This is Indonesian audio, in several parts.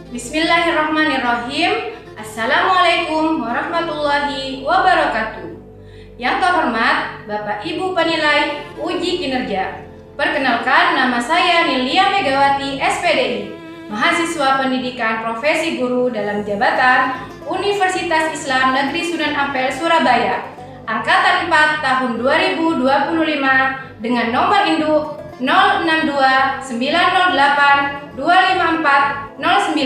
Bismillahirrahmanirrahim. Assalamualaikum warahmatullahi wabarakatuh. Yang terhormat Bapak Ibu penilai uji kinerja. Perkenalkan, nama saya Nilia Megawati, SPDI, mahasiswa pendidikan profesi guru dalam jabatan Universitas Islam Negeri Sunan Ampel, Surabaya, Angkatan 4 tahun 2025 dengan nomor induk 062-908-25409.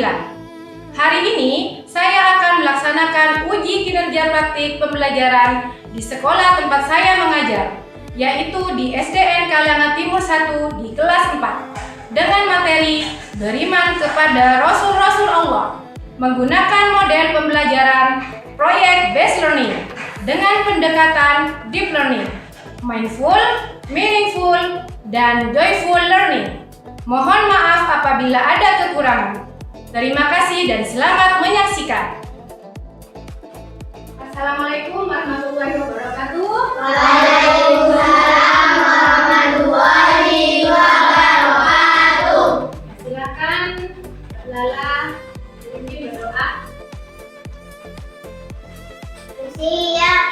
Hari ini saya akan melaksanakan uji kinerja praktik pembelajaran di sekolah tempat saya mengajar, yaitu di SDN Kalangan Timur 1 di kelas 4 dengan materi beriman kepada Rasul-Rasul Allah menggunakan model pembelajaran Project Based Learning dengan pendekatan Deep Learning, Mindful, Meaningful, dan Joyful Learning. Mohon maaf apabila ada kekurangan. Terima kasih dan selamat menyaksikan. Assalamualaikum warahmatullahi wabarakatuh. Waalaikumsalam warahmatullahi wabarakatuh. Silakan Lala memimpin berdoa. Siap.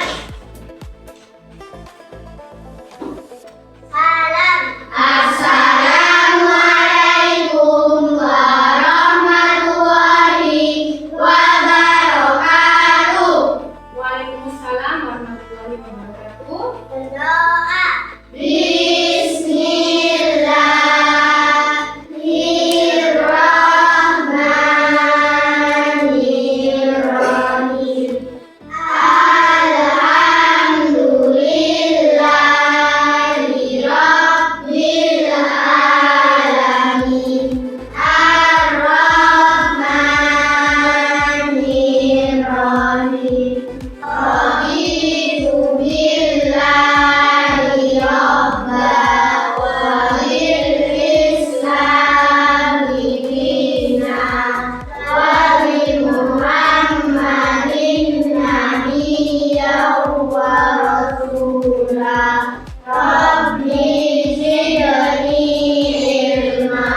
Salam. Assalamualaikum warahmatullahi wabarakatuh. Waalaikumsalam warahmatullahi wabarakatuh. Berdoa. Bismillahirrahmanirrahim. Alhamdulillahi Rabbil alamin. Ar-Rahmanir-Rahim. Raditu billahi rabban wa bil islami dinan wa bi Muhammadin nabiyyan wa rasulah. Rabbi zidni ilma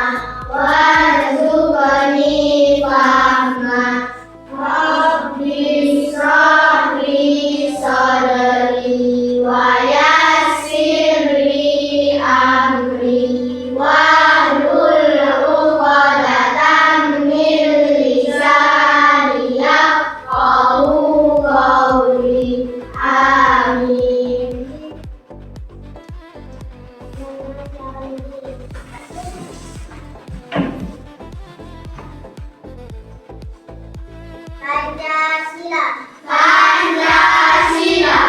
warzuqni fahma. Rabbi shrah li sadri wa yassir li amri wahlul 'uqdatam min lisani yafqahu qawli. Amin. Pancasila. Pancasila.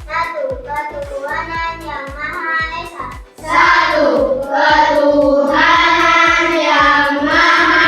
Satu, ketuhanan yang Maha Esa. Satu, ketuhanan yang Maha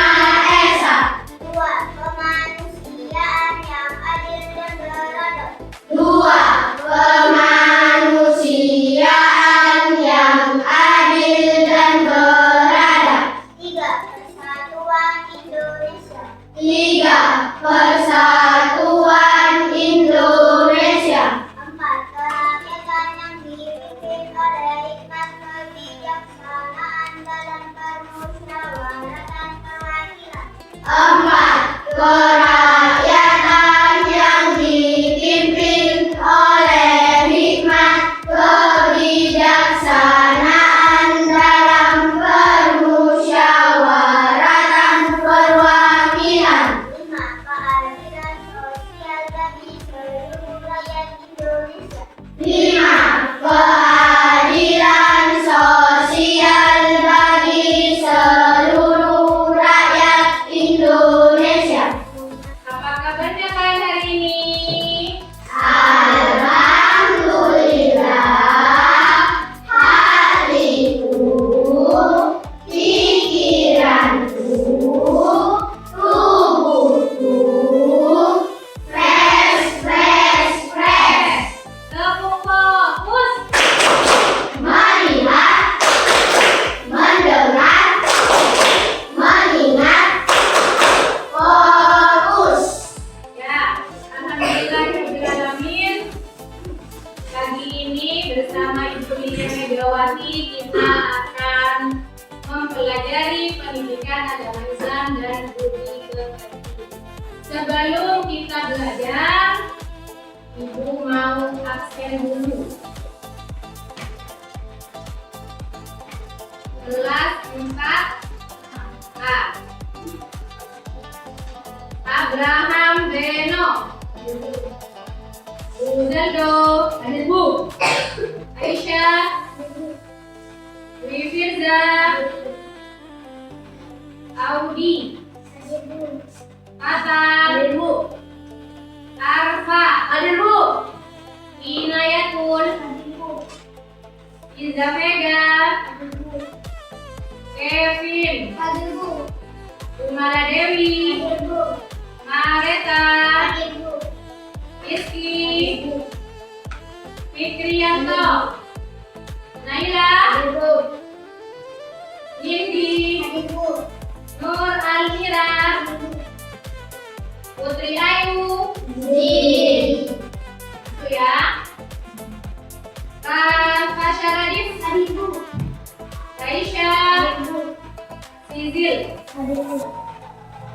Esa. Dua, kemanusiaan yang adil dan beradab. Dua, kemanusiaan yang adil dan beradab. Tiga, persatuan Indonesia. Tiga, persatuan Indonesia. Empat, kerakyatan yang dipimpin oleh hikmat kebijaksanaan dalam permusyawaratan perwakilan. Empat, kerakyatan yang dipimpin oleh hikmat kebijaksanaan dalam permusyawaratan perwakilan. Lima, keadilan sosial bagi seluruh rakyat Indonesia. Lima, keadilan sosial bagi seluruh rakyat Indonesia. budi pekerti. Sebelum kita belajar, Ibu mau absen dulu. Kelas 4A. Abraham Beno. Ronaldo. Hadir Bu. Aisyah. Dwi Firza. Audi. Hasan. Hadir Bu. Arfa. Hadir Bu. Inayatul. Hadir Bu. Iza Vega. Hadir Bu. Kevin. Hadir Bu. Umara Dewi. Hadir Bu. Mareta. Hadir Bu. Rizky. Fikrianto. Naila. Hadir Bu. Nindi. Hadir Bu. Nur Almira. Putri Ayu. Hadir. Itu ya. Fasya Radif. Hadir Bu. Aisyah. Hadir Bu. Sizil. Hadir Bu.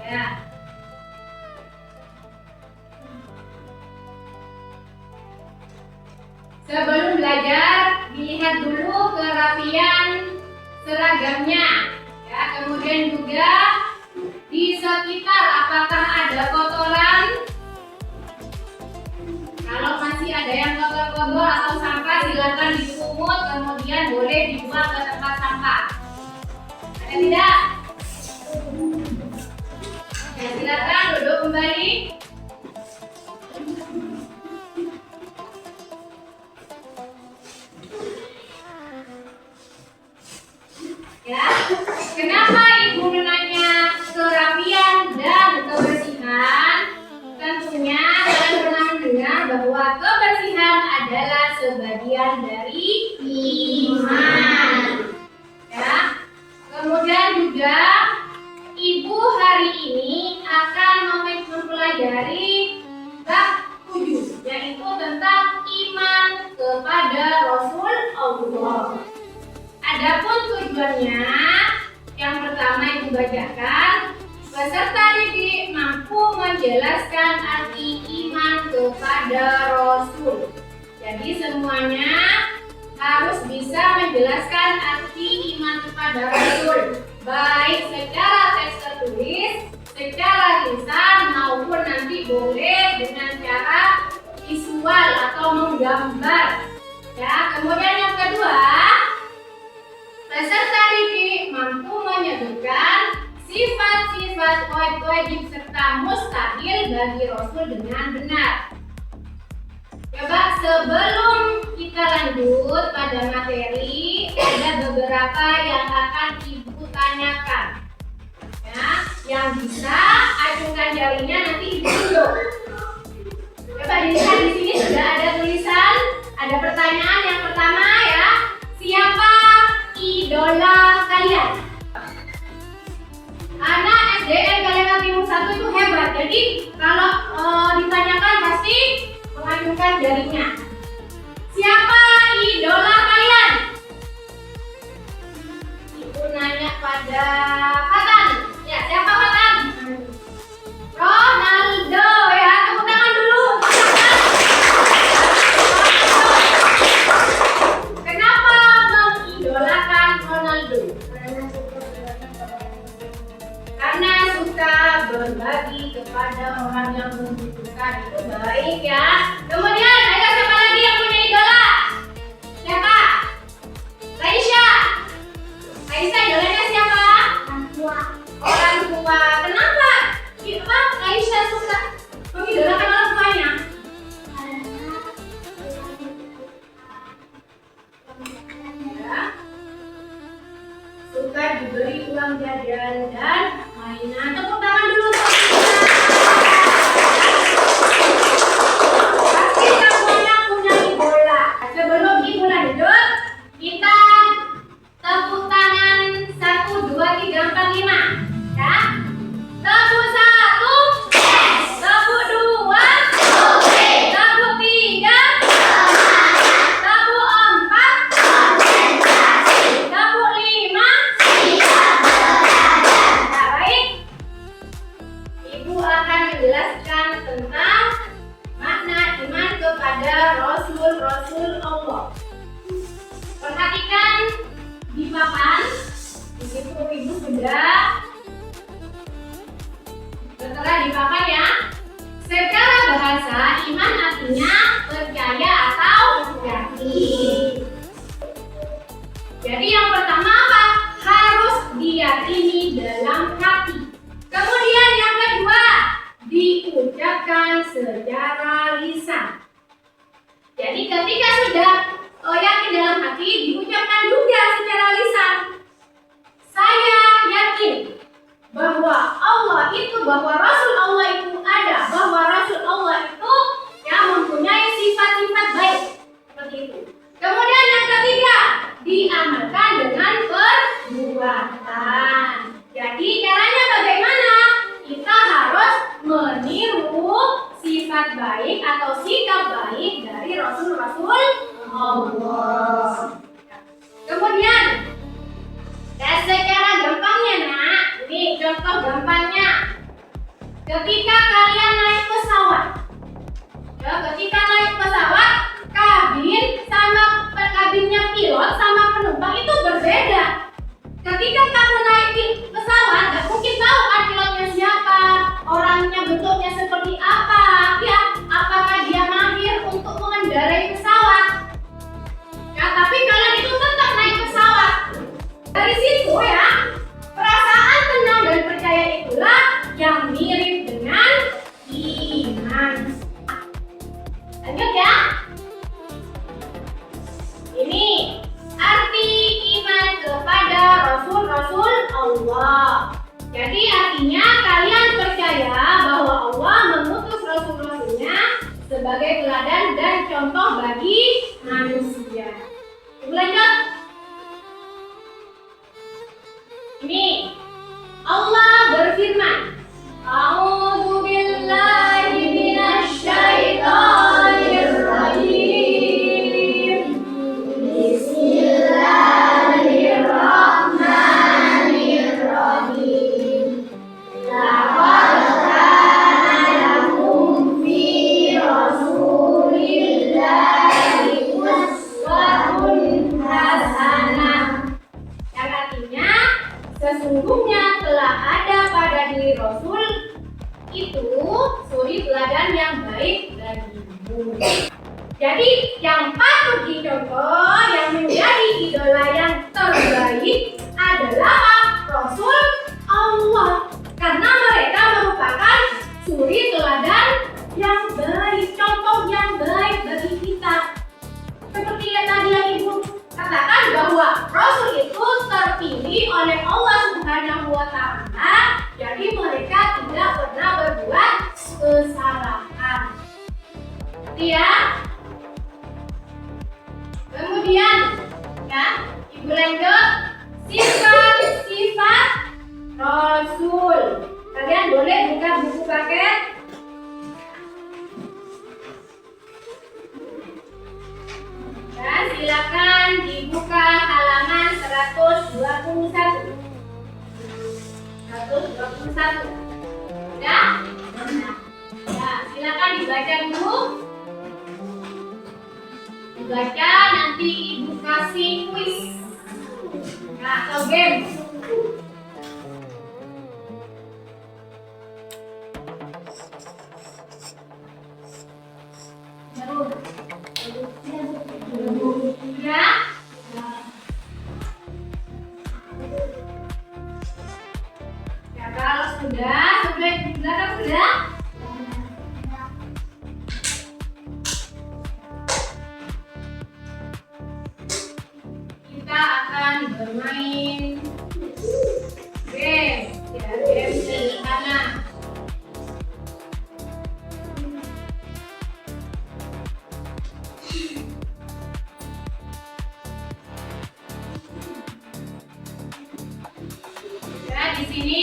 Ya. Sebelum belajar, dilihat dulu kerapian seragamnya. Ya, kemudian juga di sekitar apakah ada kotoran. Kalau masih ada yang kotor-kotor atau sampah, silakan dipungut, kemudian boleh dibuang ke tempat sampah. Ada tidak? Ya, silakan duduk kembali. Ya, kenapa Ibu menanya kerapian dan kebersihan? Tentunya kalian pernah mendengar bahwa kebersihan adalah sebagian dari iman. Ya, kemudian juga Ibu hari ini akan mempelajari bab 7, yaitu tentang iman kepada Rasul Allah. Adapun tujuannya, yang pertama Ibu bacakan, peserta didik mampu menjelaskan arti iman kepada Rasul. Jadi semuanya harus bisa menjelaskan arti iman kepada Rasul, baik secara teks tertulis, secara lisan, maupun nanti boleh dengan cara visual atau menggambar. Ya, kemudian yang kedua, peserta didik mampu menyebutkan sifat-sifat wajib serta mustahil bagi Rasul dengan benar. Coba sebelum kita lanjut pada materi, ada beberapa yang akan Ibu tanyakan. Ya, yang bisa acungkan jarinya nanti Ibu tunjuk. Coba dilihat di sini sudah ada tulisan, ada pertanyaan yang pertama ya. Siapa idola kalian? Anak SDN Kalengan Timur 1 itu hebat. Jadi kalau ditanyakan pasti mengacungkan jarinya. Siapa idola kalian? Ibu nanya pada Fatan. Ya, siapa Fatan? Ronaldo ya. Tepuk tangan dulu. Kenapa mengidolakan Ronaldo? Karena suka berbagi kepada orang yang membutuhkan. Itu baik ya. Kemudian ada siapa lagi yang punya idola? Siapa? Raisya. Raisya idolanya siapa? Orang tua. Orang tua. Kenapa? Kenapa Raisya suka mengidolakan orang tuanya? Ya. Suka diberi uang jajan dan mainan. Tepuk tangan dulu. Pasti menjelaskan tentang makna iman kepada Rasul-Rasul Allah. Perhatikan di papan, di situ Ibu sudah tertera di papan ya. Secara bahasa, iman artinya percaya atau yakin. Jadi yang pertama apa? Harus diyakini dalam hati. Kemudian yang kedua, diucapkan secara lisan. Jadi ketika sudah yakin dalam hati, diucapkan juga secara lisan. Saya yakin bahwa Allah itu, bahwa Rasul Allah itu ada, bahwa Rasul Allah itu yang mempunyai sifat-sifat baik. Seperti itu. Kemudian yang ketiga, diamalkan dengan perbuatan. Jadi caranya bagaimana? Kita harus meniru sifat baik atau sikap baik dari Rasul-Rasul Allah. Kemudian, secara gampangnya nak, ini contoh gampangnya. Ketika kalian naik pesawat, kabinnya pilot sama penumpang itu berbeda. Ketika kamu naik pesawat, gak mungkin tahu kan pilotnya siapa, orangnya bentuknya seperti apa, ya, apakah dia mahir untuk mengendarai pesawat. Ya, tapi kalian itu tetap naik pesawat. Dari situ ya, perasaan tenang dan percaya itulah yang mirip dengan iman. Lanjut ya. Ini arti iman kepada Rasul-Rasul Allah. Jadi artinya kalian percaya bahwa Allah mengutus Rasul-Rasulnya sebagai teladan dan contoh bagi manusia. Ibu lanjut. Ini Allah berfirman, A'udzu billahi minasy syaithanir rajim. Bismillahirrahmanirrahim. Laqad kana lakum fi Rasulillahi uswatun hasanah. Yang artinya sesungguhnya telah ada pada diri Rasul itu suri teladan yang baik bagimu. Jadi yang patut dicontoh, yang menjadi idola yang terbaik adalah Rasul Allah. Karena mereka merupakan suri teladan yang baik, contoh yang baik bagi kita. Seperti yang tadi yang Ibu katakan bahwa Rasul itu terpilih oleh Allah Subhanahu wa Ta'ala, jadi mereka tidak pernah berbuat kesalahan. Ya. Kemudian, ya, Ibu lanjut sifat-sifat Rasul. Kalian boleh buka buku paket. Dan silakan dibuka halaman 121. 121. Ya? Ya, silakan dibaca dulu. Dibaca, nanti Ibu kasih kuis. Nah, atau game. Ya. Ya, kalau sudah di belakang sudah. Kita akan bermain game. Ya, game sederhana. Di sini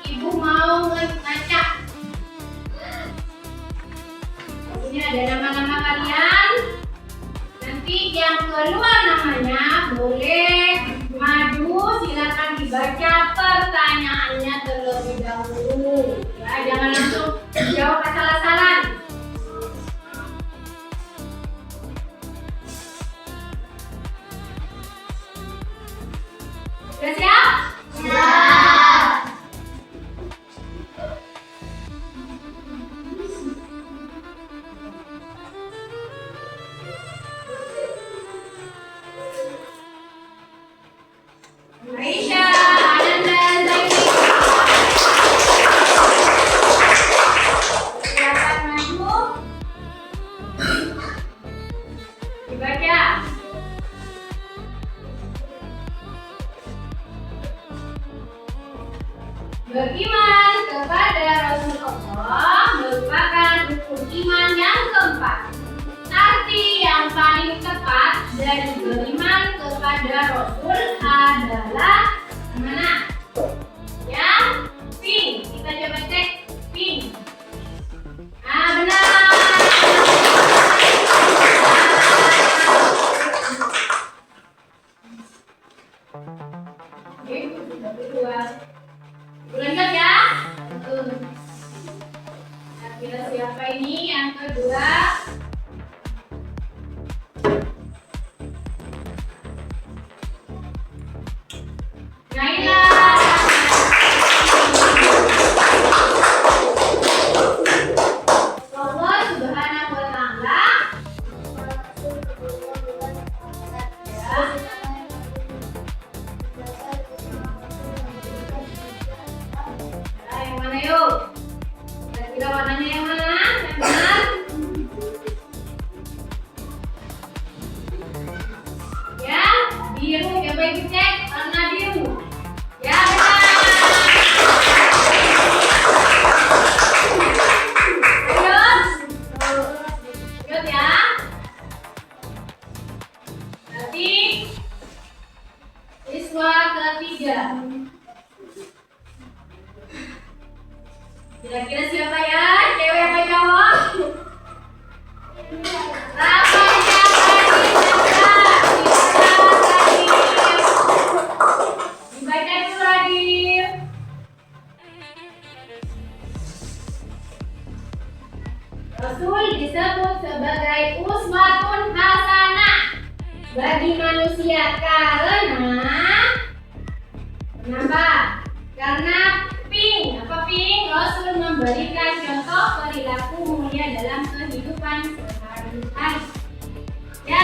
Ibu mau ngacak. Ini ada nama-nama kalian. Nanti yang keluar namanya boleh maju, silakan dibaca pertanyaannya terlebih dahulu. kedua. Naila. Allah Subhanahu wa Ta'ala. Yang mana yuk? Kira-kira warnanya yang mana? Yang benar? Ya, biru. Coba ibu cek warna biru. Ya, benar. Lanjut ya. Berarti siswa ketiga. Kira-kira siapa ya? Cewek apa cowok? Rafa dibaca dulu Radif. Rasul disebut sebagai uswatun hasanah bagi manusia karena kenapa? Karena apa pink? Rasul memberikan contoh perilaku mulia dalam kehidupan sehari-hari. Ya.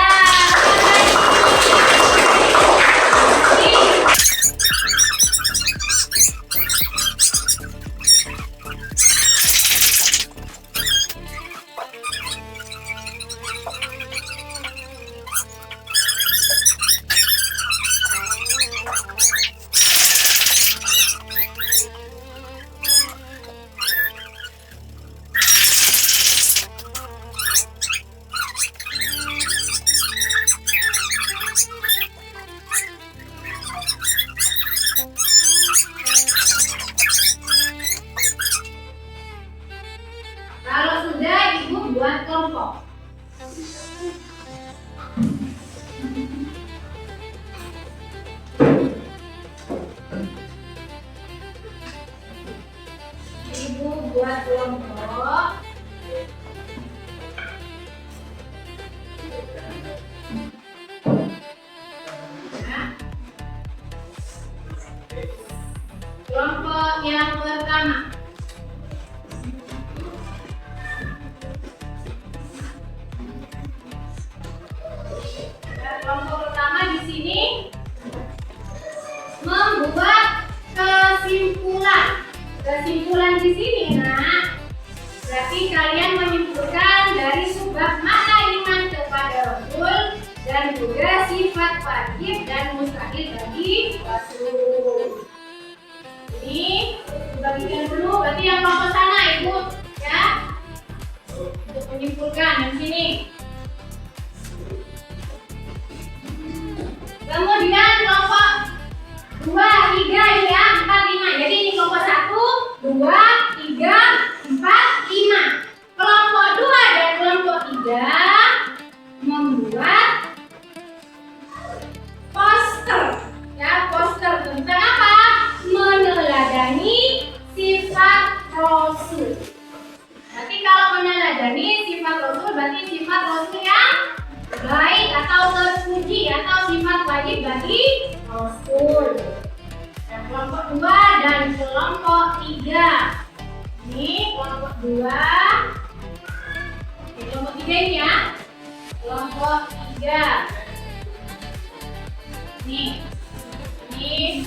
Kalau sudah, ibu buat kelompok. Ibu buat kelompok. Kelompok yang pertama. Kelompok pertama di sini membuat kesimpulan. Kesimpulan di sini, Nak. Berarti kalian menyimpulkan dari sebab mana iman kepada Rasul dan juga sifat wajib dan mustahil bagi Rasul. Ini dibagikan dulu. Berarti yang kelompok sana, Ibu, ya, untuk menyimpulkan di sini. Kemudian kelompok 2, 3, ya, 4, 5. Jadi ini kelompok 1, 2, 3, 4, 5. Kelompok 2 dan kelompok 3 membuat poster. Ya, poster tentang apa? Meneladani sifat Rasul. Berarti kalau meneladani sifat Rasul berarti sifat Rasul yang baik atau terpuji atau sifat wajib bagi Rasul. Dan kelompok 2 dan kelompok 3. Ini kelompok 2. Oke, kelompok 3 ini ya. Kelompok 3. Ini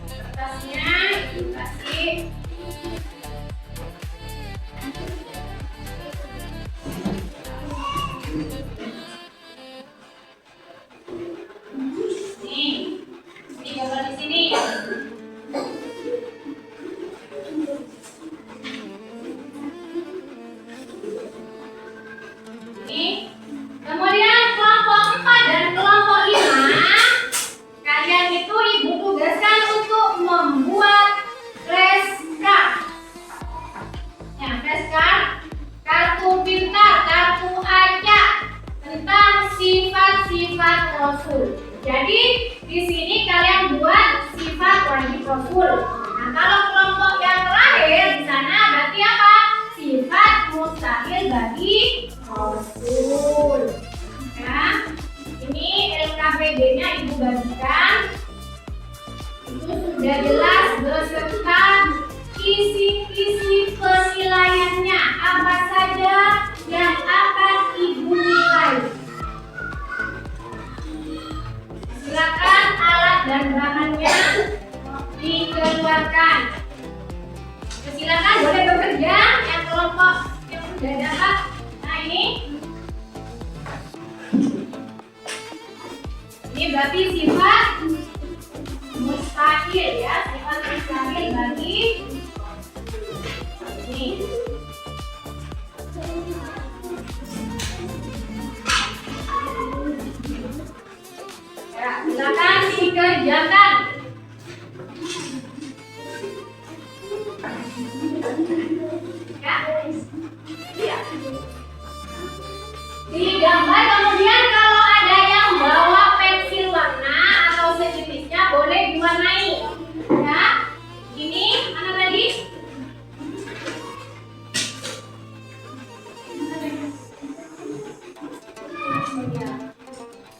kertasnya dikasih. Ini gambar di sini. Kemudian kelompok 4 dan kelompok 5, kalian itu ibu tugaskan untuk membuat flashcard. Ya, flashcard, kartu pintar, kartu acak tentang sifat-sifat Rasul. Jadi di sini kalian buat sifat wajib Rasul. Nah, kalau kelompok yang terakhir di sana berarti apa? Sifat mustahil bagi bagi sifat mustahil ya, sifat mustahil bagi ini. Ya, silakan dikerjakan. Ya. Ya. Digambar kemudian kalau ada yang bawa pensil warna atau sejenisnya boleh diwarnai. Ya. Ini mana tadi?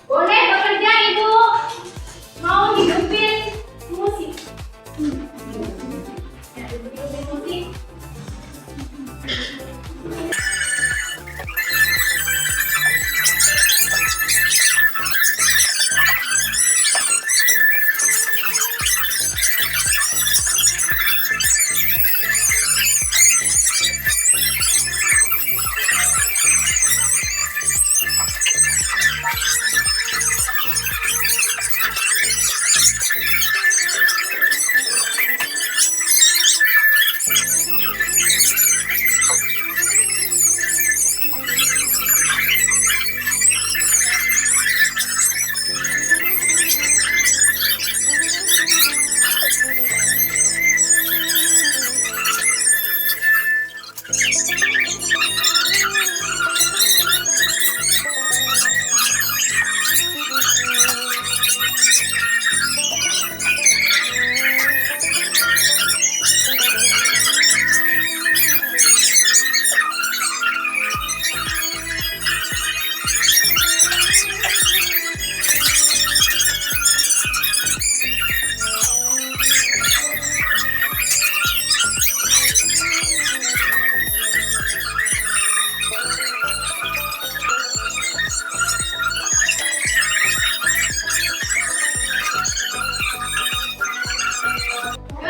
Boleh bekerja Ibu. Mau hidupin musik. Ya, hidupin musik.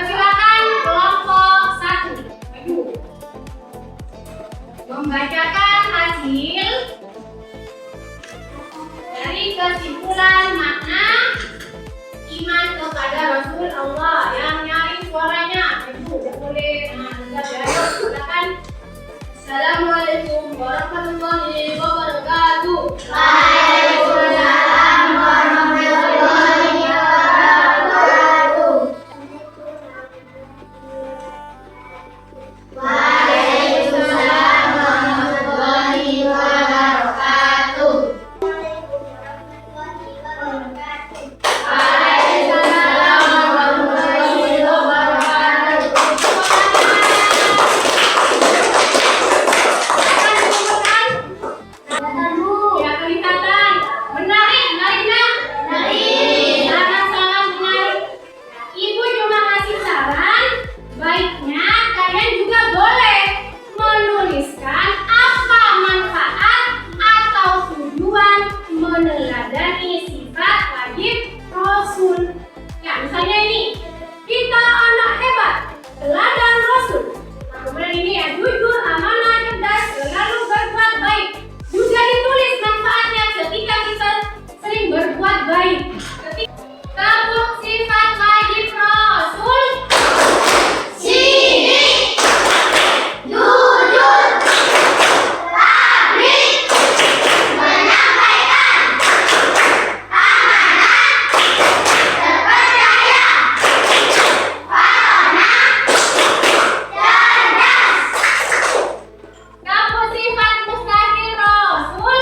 Silakan kelompok 1 membacakan hasil dari kesimpulan makna iman kepada Rasul Allah. Yang nyari suaranya Ibu boleh. Nah, silakan. Assalamualaikum warahmatullahi wabarakatuh. Waalaikumsalam warahmatullahi wabarakatuh. Waalaikumsalam warahmatullahi wabarakatuh. Waalaikumsalam warahmatullahi wabarakatuh. Ya, kelihatan. Menarik, menariknya? Menarik. Sangat-sangat menarik. Ibu cuma ngasih saran, baiknya kalian juga boleh menuliskan apa manfaat atau tujuan meneladani sifat wajib Rasul. Ya, misalnya ini, kita anak hebat, teladan Rasul. Nah, kemudian ini ya, jujur, amanah, cerdas, selalu berbuat baik. Juga ditulis manfaatnya ketika kita sering berbuat baik. Kelompok sifat wajib Rasul. Sini, jujur, pabrik, menyampaikan, amanah, terpercaya, amanah, cerdas. Kelompok sifat mustahil Rasul.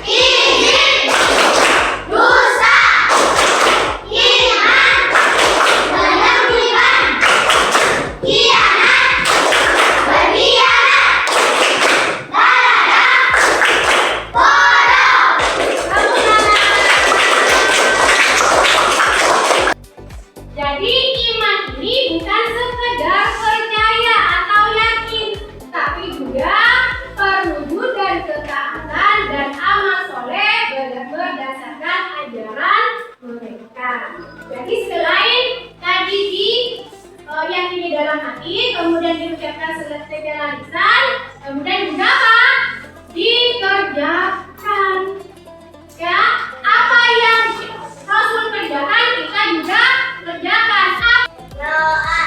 Izin, dosa, iman, menyembunyikan, khianat, berkhianat, galadah, bodoh. Jadi iman ini bukan sekedar percaya atau yakin, tapi juga perwujud dan ketaatan dan amal soleh berdasarkan ajaran mereka. Jadi selain tadi diyakini dalam hati, kemudian diucapkan secara lisan, kemudian juga apa? Dikerjakan. Ya, apa yang Rasul kerjakan, kita juga kerjakan. Doa.